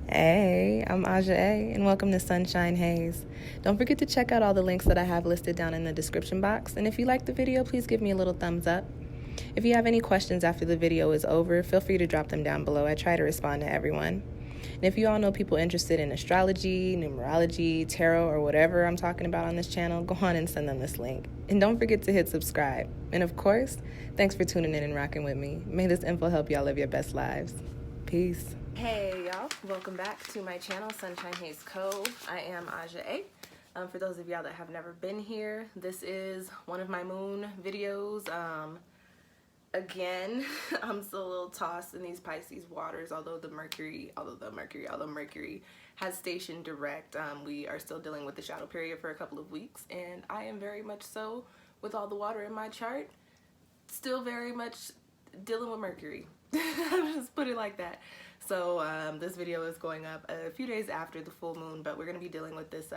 Hey, I'm Aja A, and welcome to Sunshine Haze. Don't forget to check out all the links that I have listed down in the description box, and if you like the video, please give me a little thumbs up. If you have any questions after the video is over, feel free to drop them down below. I try to respond to everyone. And if you all know people interested in astrology, numerology, tarot, or whatever I'm talking about on this channel, go on and send them this link. And don't forget to hit subscribe. And of course, thanks for tuning in and rocking with me. May this info help y'all live your best lives. Peace. Hey y'all, welcome back to my channel, SunshinehazeCo. I am Aja A. For those of y'all that have never been here, this is one of my moon videos. Again, I'm still a little tossed in these Pisces waters, although Mercury has stationed direct. We are still dealing with the shadow period for a couple of weeks, and I am very much so, with all the water in my chart, still very much dealing with Mercury. Just put it like that. So this video is going up a few days after the full moon, but we're going to be dealing with this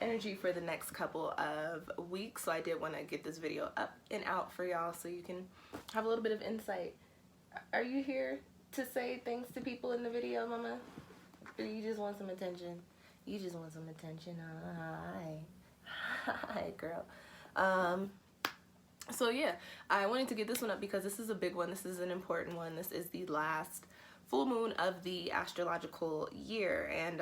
energy for the next couple of weeks. So I did want to get this video up and out for y'all so you can have a little bit of insight. Are you here to say things to people in the video, mama? Or you just want some attention? You just want some attention. Hi girl. So yeah, I wanted to get this one up because this is a big one. This is an important one. This is the last full moon of the astrological year. And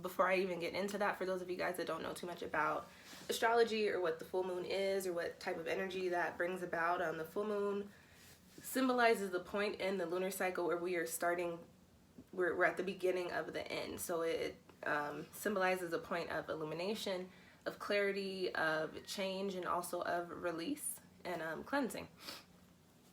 before I even get into that, for those of you guys that don't know too much about astrology or what the full moon is or what type of energy that brings about, the full moon symbolizes the point in the lunar cycle where we are starting, we're at the beginning of the end. So it symbolizes a point of illumination, of clarity, of change, and also of release and cleansing.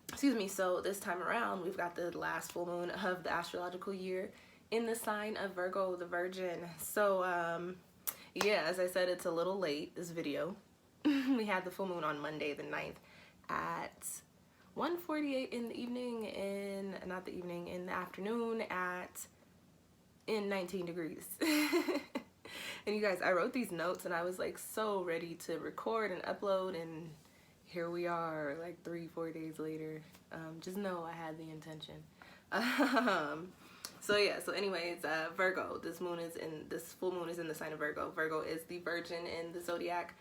Excuse me. So this time around, we've got the last full moon of the astrological year in the sign of Virgo, the Virgin. So yeah, as I said, it's a little late, this video. We had the full moon on Monday the 9th at 1:48 in the evening, in the afternoon in 19 degrees. And you guys, I wrote these notes and I was like so ready to record and upload, and here we are like 3-4 days later. Just know I had the intention. So yeah, so anyways, Virgo, this full moon is in the sign of Virgo. Virgo is the Virgin in the zodiac.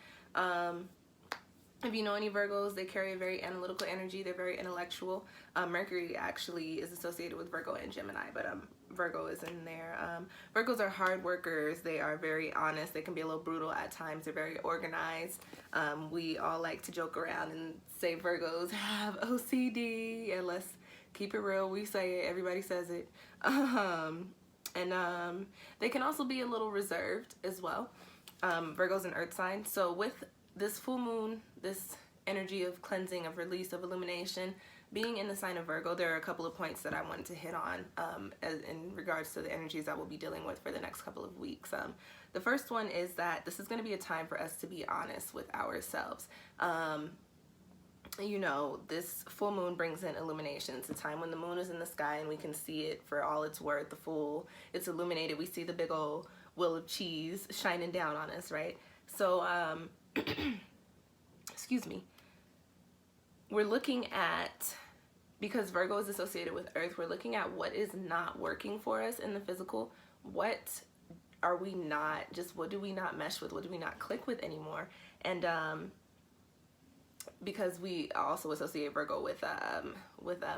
If you know any Virgos, they carry a very analytical energy. They're very intellectual. Mercury actually is associated with Virgo and Gemini, but Virgo is in there. Virgos are hard workers. They are very honest. They can be a little brutal at times. They're very organized. We all like to joke around and say Virgos have OCD, and let's keep it real. We say it. Everybody says it. They can also be a little reserved as well. Virgo's an earth sign. So with this full moon, this energy of cleansing, of release, of illumination, being in the sign of Virgo, there are a couple of points that I wanted to hit on in regards to the energies that we'll be dealing with for the next couple of weeks. The first one is that this is going to be a time for us to be honest with ourselves. You know, this full moon brings in illumination. It's a time when the moon is in the sky and we can see it for all it's worth. It's illuminated. We see the big old wheel of cheese shining down on us, right? So, excuse me. We're looking at, because Virgo is associated with Earth, we're looking at what is not working for us in the physical. What do we not mesh with? What do we not click with anymore? And because we also associate Virgo with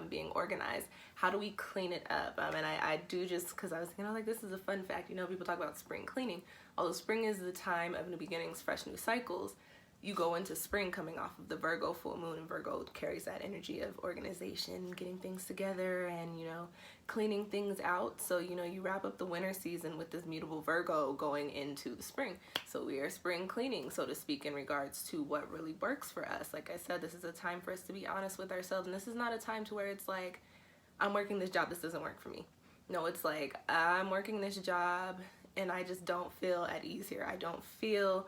being organized, how do we clean it up? And I do, just because I was thinking, like, this is a fun fact. You know, people talk about spring cleaning. Although spring is the time of new beginnings, fresh new cycles, you go into spring coming off of the Virgo full moon, and Virgo carries that energy of organization, getting things together, and, you know, cleaning things out. So, you know, you wrap up the winter season with this mutable Virgo going into the spring. So we are spring cleaning, so to speak, in regards to what really works for us. Like I said, this is a time for us to be honest with ourselves, and this is not a time to where it's like, I'm working this job, this doesn't work for me. No, it's like, I'm working this job and I just don't feel at ease here. I don't feel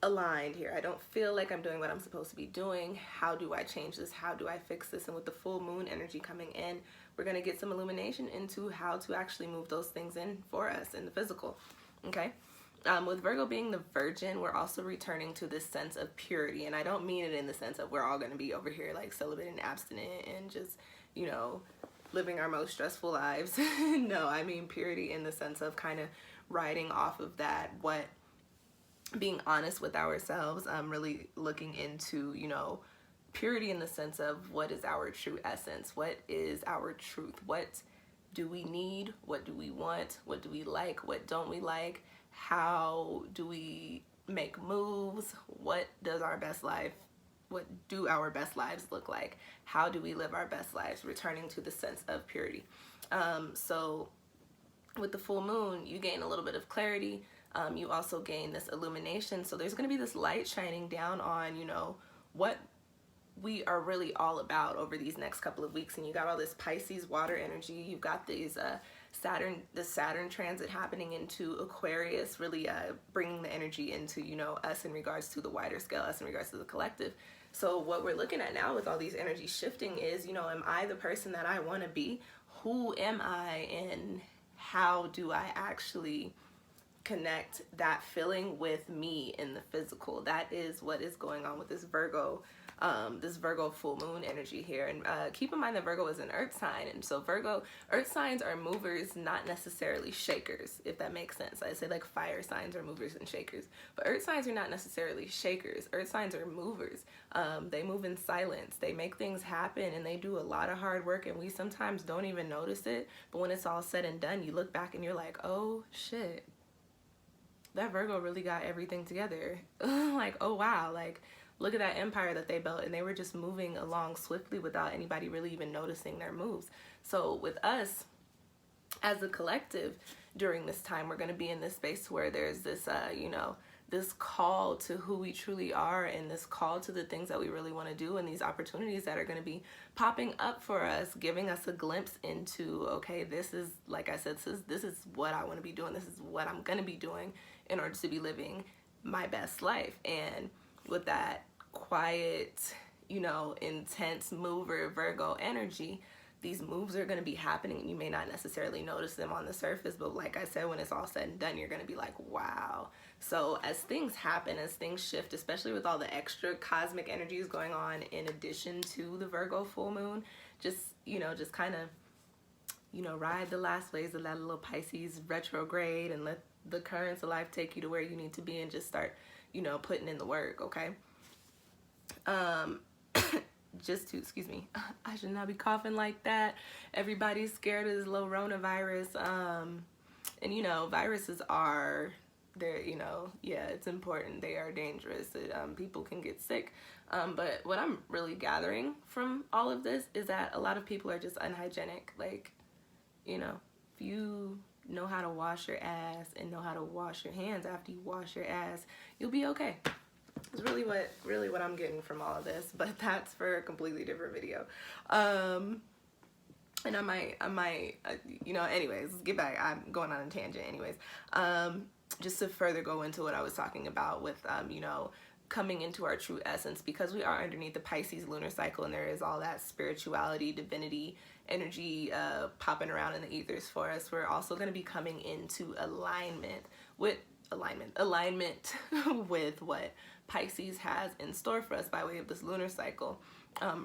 aligned here. I don't feel like I'm doing what I'm supposed to be doing. How do I change this? How do I fix this? And with the full moon energy coming in, we're going to get some illumination into how to actually move those things in for us in the physical. Okay? With Virgo being the Virgin, we're also returning to this sense of purity. And I don't mean it in the sense of we're all going to be over here like celibate and abstinent and just, you know, living our most stressful lives. No, I mean purity in the sense of kind of riding off of that, what being honest with ourselves, really looking into, you know, purity in the sense of what is our true essence, what is our truth, what do we need, what do we want, what do we like, what don't we like, how do we make moves, what does our best life, what do our best lives look like, how do we live our best lives, returning to the sense of purity. So with the full moon, you gain a little bit of clarity. You also gain this illumination. So there's going to be this light shining down on, you know, what we are really all about over these next couple of weeks. And you got all this Pisces water energy. You've got these the Saturn transit happening into Aquarius, really bringing the energy into, you know, us in regards to the wider scale, us in regards to the collective. So what we're looking at now with all these energies shifting is, you know, am I the person that I want to be? Who am I, and how do I actually connect that feeling with me in the physical? That is what is going on with this Virgo full moon energy here. And keep in mind that Virgo is an earth sign, and so earth signs are movers, not necessarily shakers, if that makes sense. I say like fire signs are movers and shakers, but earth signs are not necessarily shakers. Earth signs are movers. They move in silence, they make things happen, and they do a lot of hard work, and we sometimes don't even notice it, but when it's all said and done, you look back and you're like, oh shit, that Virgo really got everything together. Like, oh wow, like look at that empire that they built, and they were just moving along swiftly without anybody really even noticing their moves. So with us as a collective during this time, we're going to be in this space where there's this, you know, this call to who we truly are, and this call to the things that we really want to do, and these opportunities that are going to be popping up for us, giving us a glimpse into, okay, this is, like I said, this is what I want to be doing. This is what I'm going to be doing in order to be living my best life. And with that quiet, you know, intense mover Virgo energy, these moves are going to be happening, and you may not necessarily notice them on the surface, but like I said, when it's all said and done, you're going to be like, wow. So as things happen, as things shift, especially with all the extra cosmic energies going on in addition to the Virgo full moon, just, you know, just kind of, you know, ride the last waves of that little Pisces retrograde, and let the currents of life take you to where you need to be, and just start, you know, putting in the work, okay? Just to, excuse me, I should not be coughing like that. Everybody's scared of this little coronavirus. And you know, viruses are, they're, you know, yeah, it's important. They are dangerous. People can get sick. But what I'm really gathering from all of this is that a lot of people are just unhygienic. Like, you know, if you know how to wash your ass and know how to wash your hands after you wash your ass, you'll be okay. It's really what I'm getting from all of this, but that's for a completely different video. And I might, you know, anyways, let's get back. I'm going on a tangent anyways. Just to further go into what I was talking about with, you know, coming into our true essence, because we are underneath the Pisces lunar cycle, and there is all that spirituality, divinity, energy popping around in the ethers for us. We're also going to be coming into alignment with what Pisces has in store for us by way of this lunar cycle,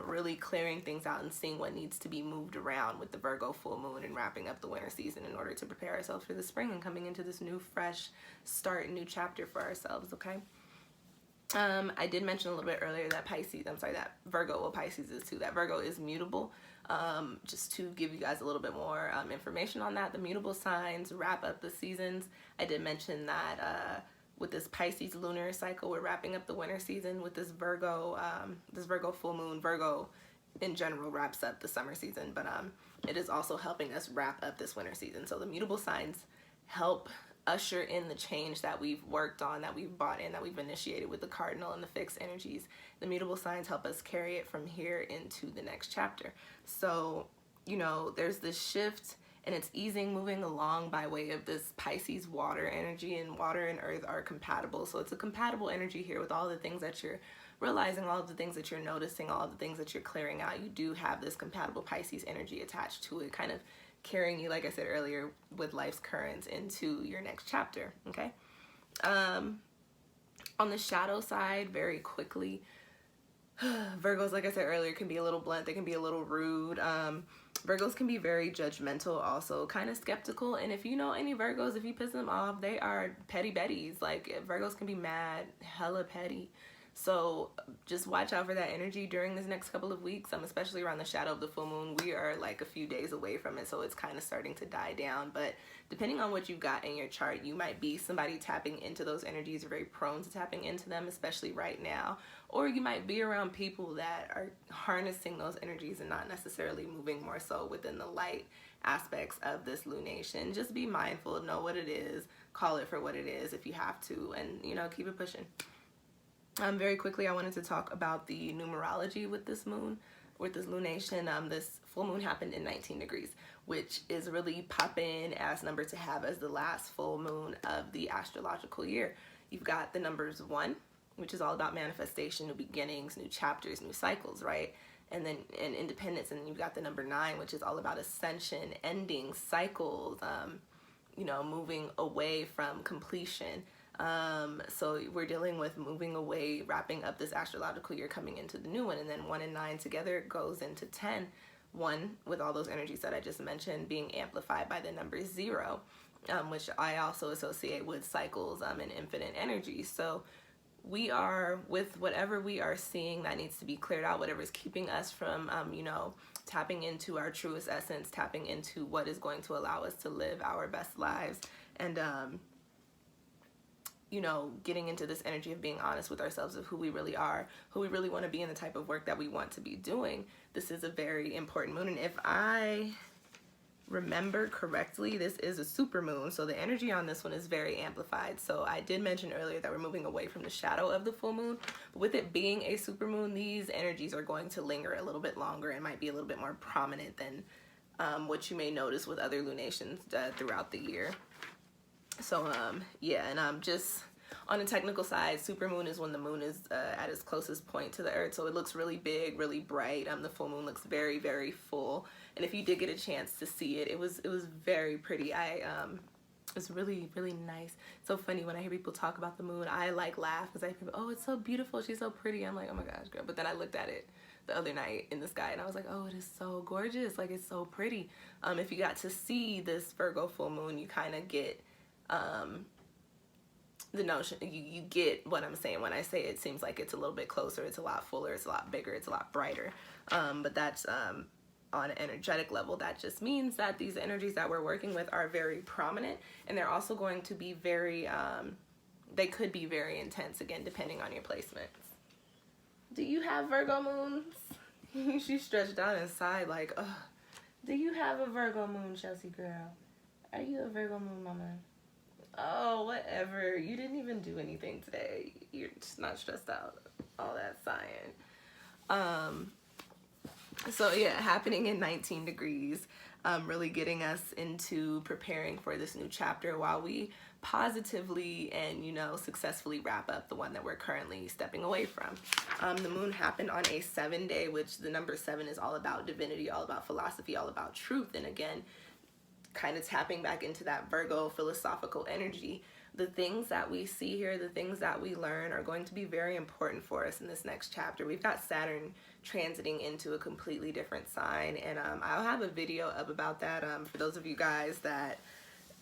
really clearing things out and seeing what needs to be moved around with the Virgo full moon, and wrapping up the winter season in order to prepare ourselves for the spring and coming into this new fresh start, new chapter for ourselves, okay? I did mention a little bit earlier that that Virgo, well, Pisces is too, that Virgo is mutable. Just to give you guys a little bit more information on that, the mutable signs wrap up the seasons. I did mention that with this Pisces lunar cycle, we're wrapping up the winter season. With this Virgo full moon, Virgo in general wraps up the summer season, but it is also helping us wrap up this winter season. So the mutable signs help usher in the change that we've worked on, that we've brought in, that we've initiated with the cardinal and the fixed energies. The mutable signs help us carry it from here into the next chapter. So, you know, there's this shift, and it's easing, moving along by way of this Pisces water energy, and water and earth are compatible. So it's a compatible energy here with all the things that you're realizing, all of the things that you're noticing, all of the things that you're clearing out. You do have this compatible Pisces energy attached to it, kind of carrying you, like I said earlier, with life's currents into your next chapter, okay? On the shadow side, very quickly, Virgos, like I said earlier, can be a little blunt. They can be a little rude. Virgos can be very judgmental, also kind of skeptical. And if you know any Virgos, if you piss them off, they are petty betties. Like, Virgos can be mad, hella petty. So just watch out for that energy during this next couple of weeks, especially around the shadow of the full moon. We are like a few days away from it, so it's kind of starting to die down. But depending on what you've got in your chart, you might be somebody tapping into those energies, or very prone to tapping into them, especially right now. Or you might be around people that are harnessing those energies and not necessarily moving more so within the light aspects of this lunation. Just be mindful, know what it is, call it for what it is if you have to, and, you know, keep it pushing. Very quickly, I wanted to talk about the numerology with this moon, with this lunation. This full moon happened in 19 degrees, which is really poppin' ass number to have as the last full moon of the astrological year. You've got the numbers 1, which is all about manifestation, new beginnings, new chapters, new cycles, right? And then in independence, and you've got the number 9, which is all about ascension, ending cycles, you know, moving away from completion. So we're dealing with moving away, wrapping up this astrological year, coming into the new one. And then 1 and 9 together goes into 10. 1 with all those energies that I just mentioned being amplified by the number 0, which I also associate with cycles and infinite energy. So we are, with whatever we are seeing that needs to be cleared out, whatever's keeping us from, you know, tapping into our truest essence, tapping into what is going to allow us to live our best lives, and, you know, getting into this energy of being honest with ourselves of who we really are, who we really want to be, and the type of work that we want to be doing. This is a very important moon. And if I remember correctly, this is a super moon, so the energy on this one is very amplified. So I did mention earlier that we're moving away from the shadow of the full moon, but with it being a super moon, these energies are going to linger a little bit longer and might be a little bit more prominent than what you may notice with other lunations throughout the year. So yeah, and just on a technical side, supermoon is when the moon is at its closest point to the earth, so it looks really big, really bright. The full moon looks very, very full, and if you did get a chance to see it, it was very pretty. It's really, really nice. So funny when I hear people talk about the moon, I like laugh because I hear, oh, it's so beautiful, she's so pretty. I'm like, oh my gosh, girl. But then I looked at it the other night in the sky and I was like, oh, it is so gorgeous, like it's so pretty. If you got to see this Virgo full moon, you kind of get the notion, you get what I'm saying when I say it seems like it's a little bit closer, it's a lot fuller, it's a lot bigger, it's a lot brighter. But that's on an energetic level, that just means that these energies that we're working with are very prominent, and they're also going to be very, they could be very intense, again, depending on your placements. Do you have Virgo moons? She stretched out inside like, ugh. Do you have a Virgo moon, Chelsea girl? Are you a Virgo moon, mama? Oh, whatever. You didn't even do anything today. You're just not stressed out. All that sighing. So yeah, happening in 19 degrees, really getting us into preparing for this new chapter while we positively and, you know, successfully wrap up the one that we're currently stepping away from. The moon happened on a 7-day, which the number 7 is all about divinity, all about philosophy, all about truth. And again, kind of tapping back into that Virgo philosophical energy. The things that we see here, the things that we learn are going to be very important for us in this next chapter. We've got Saturn transiting into a completely different sign, and I'll have a video up about that. For those of you guys that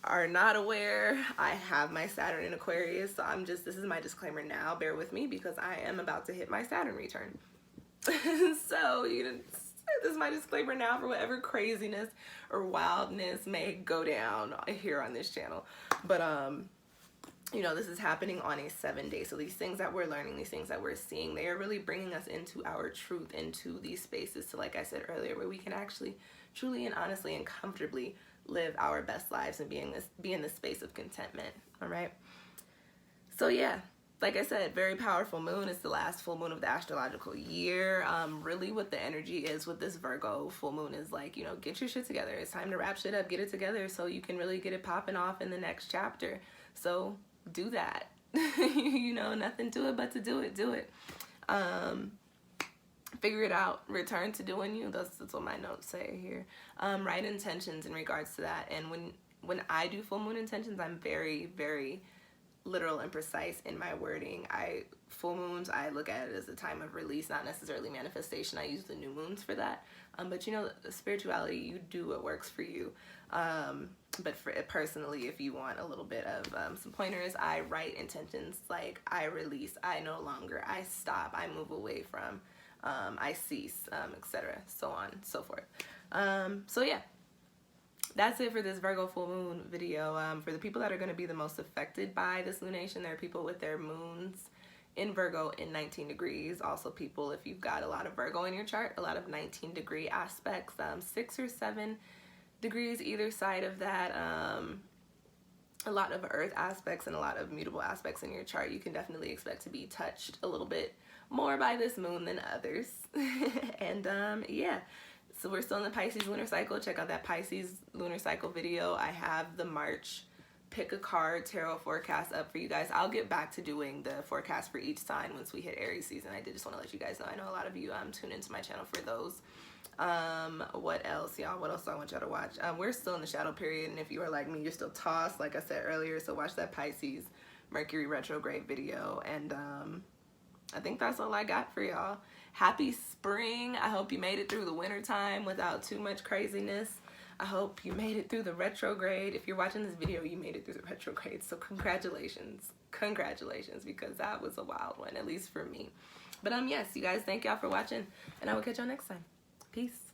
are not aware, I have my Saturn in Aquarius, so this is my disclaimer now. Bear with me because I am about to hit my Saturn return. So this is my disclaimer now for whatever craziness or wildness may go down here on this channel. But you know, this is happening on a 7-day. So these things that we're learning, these things that we're seeing, they are really bringing us into our truth, into these spaces to, like I said earlier, where we can actually truly and honestly and comfortably live our best lives and be in this space of contentment. All right. So yeah, like I said, very powerful moon. It's the last full moon of the astrological year. Really what the energy is with this Virgo full moon is like, you know, get your shit together. It's time to wrap shit up, get it together so you can really get it popping off in the next chapter. So do that. You know, nothing to it but to do it. Figure it out, return to doing you. That's what my notes say here. Right intentions in regards to that. And when I do full moon intentions, I'm very, very literal and precise in my wording. Full moons, I look at it as a time of release, not necessarily manifestation. I use the new moons for that. But you know, spirituality, you do what works for you. But for it personally, if you want a little bit of some pointers, I write intentions like I release, I no longer, I stop, I move away from, I cease, etc. So on and so forth. So yeah, that's it for this Virgo full moon video. For the people that are going to be the most affected by this lunation, there are people with their moons in Virgo in 19 degrees. Also people, if you've got a lot of Virgo in your chart, a lot of 19-degree aspects, 6 or 7 degrees either side of that, a lot of earth aspects and a lot of mutable aspects in your chart. You can definitely expect to be touched a little bit more by this moon than others. And yeah, so we're still in the Pisces lunar cycle. Check out that Pisces lunar cycle video. I have the March pick a card tarot forecast up for you guys. I'll get back to doing the forecast for each sign once we hit Aries season. I did just want to let you guys know. I know a lot of you tune into my channel for those. What else, y'all? What else do I want y'all to watch? We're still in the shadow period, and if you are like me, you're still tossed, like I said earlier. So watch that Pisces Mercury retrograde video. And I think that's all I got for y'all. Happy spring. I hope you made it through the winter time without too much craziness. I hope you made it through the retrograde. If you're watching this video, you made it through the retrograde. So congratulations. Congratulations, because that was a wild one, at least for me. But yes, you guys, thank y'all for watching, and I will catch y'all next time. Peace.